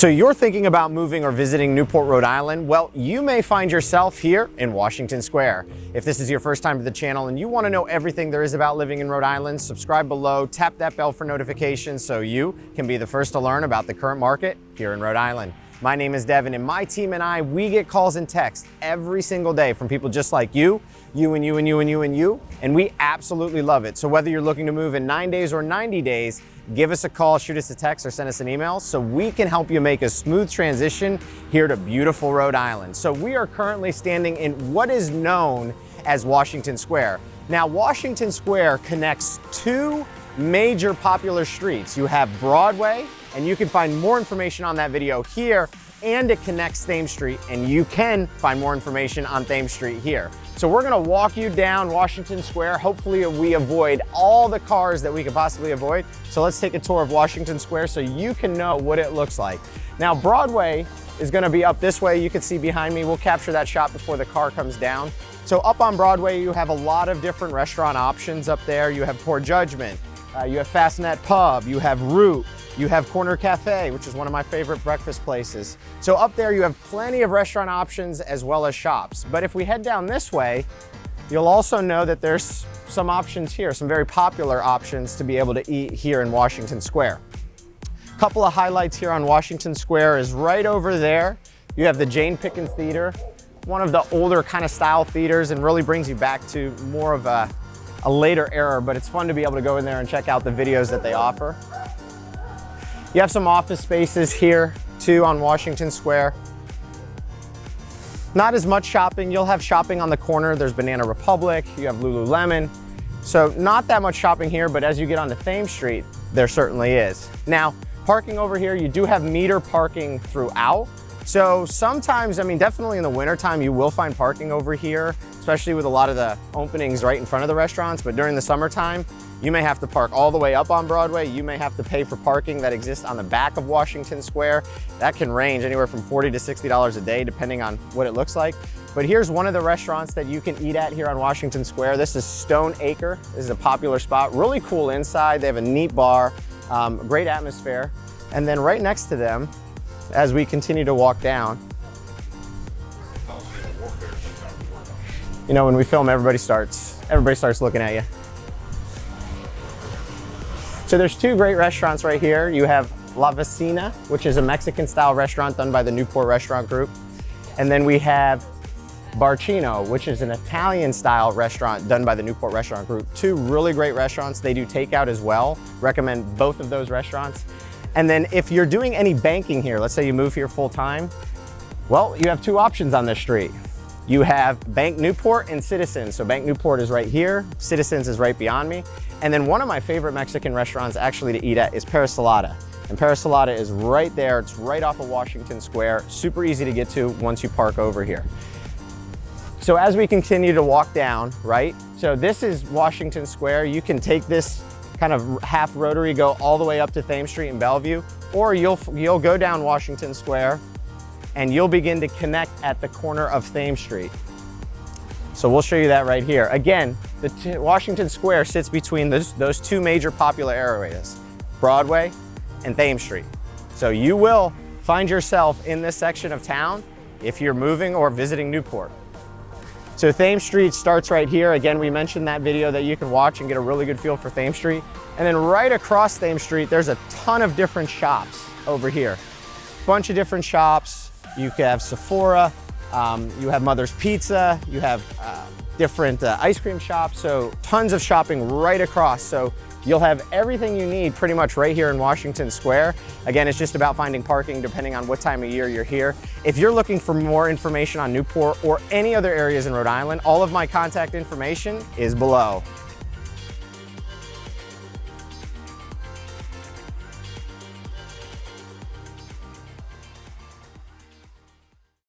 So you're thinking about moving or visiting Newport, Rhode Island? Well, you may find yourself here in Washington Square. If this is your first time to the channel and you want to know everything there is about living in Rhode Island, subscribe below, tap that bell for notifications so you can be the first to learn about the current market here in Rhode Island. My name is Devin, and my team and I, we get calls and texts every single day from people just like you, and we absolutely love it. So whether you're looking to move in 9 days or 90 days, give us a call, shoot us a text, or send us an email so we can help you make a smooth transition here to beautiful Rhode Island. So we are currently standing in what is known as Washington Square. Now, Washington Square connects two major popular streets. You have Broadway, and you can find more information on that video here, and it connects Thames Street, and you can find more information on Thames Street here. So we're gonna walk you down Washington Square. Hopefully we avoid all the cars that we could possibly avoid. So let's take a tour of Washington Square so you can know what it looks like. Now, Broadway is gonna be up this way. You can see behind me, we'll capture that shot before the car comes down. So up on Broadway, you have a lot of different restaurant options up there. You have Poor Judgment, you have Fastnet Pub, you have Root, you have Corner Cafe, which is one of my favorite breakfast places. So up there you have plenty of restaurant options as well as shops. But if we head down this way, you'll also know that there's some options here, some very popular options to be able to eat here in Washington Square. A couple of highlights here on Washington Square is right over there, you have the Jane Pickens Theater, one of the older kind of style theaters, and really brings you back to more of a later era, but it's fun to be able to go in there and check out the videos that they offer. You have some office spaces here too on Washington Square. Not as much shopping. You'll have shopping on the corner. There's Banana Republic, you have Lululemon. So not that much shopping here, but as you get onto Thames Street, there certainly is. Now, parking over here, you do have meter parking throughout. So sometimes, I mean, definitely in the wintertime, you will find parking over here, especially with a lot of the openings right in front of the restaurants. But during the summertime, you may have to park all the way up on Broadway. You may have to pay for parking that exists on the back of Washington Square. That can range anywhere from $40 to $60 a day, depending on what it looks like. But here's one of the restaurants that you can eat at here on Washington Square. This is Stone Acre. This is a popular spot, really cool inside. They have a neat bar, great atmosphere. And then right next to them, as we continue to walk down, you know, when we film, everybody starts looking at you. So there's two great restaurants right here. You have La Vecina, which is a Mexican style restaurant done by the Newport Restaurant Group. And then we have Barcino, which is an Italian style restaurant done by the Newport Restaurant Group. Two really great restaurants. They do takeout as well. Recommend both of those restaurants. And then if you're doing any banking here, let's say you move here full time, well, you have two options on this street. You have Bank Newport and Citizens. So Bank Newport is right here, Citizens is right beyond me. And then one of my favorite Mexican restaurants actually to eat at is Perisolata. And Perisolata is right there, it's right off of Washington Square, super easy to get to once you park over here. So as we continue to walk down, right? So this is Washington Square. You can take this kind of half rotary, go all the way up to Thames Street in Bellevue, or you'll go down Washington Square and you'll begin to connect at the corner of Thames Street. So we'll show you that right here. Again, Washington Square sits between those two major popular areas, Broadway and Thames Street. So you will find yourself in this section of town if you're moving or visiting Newport. So Thames Street starts right here. Again, we mentioned that video that you can watch and get a really good feel for Thames Street. And then right across Thames Street, there's a ton of different shops over here. Bunch of different shops. You can have Sephora, you have Mother's Pizza, you have different ice cream shops. So tons of shopping right across. So you'll have everything you need pretty much right here in Washington Square. Again, it's just about finding parking depending on what time of year you're here. If you're looking for more information on Newport or any other areas in Rhode Island, all of my contact information is below.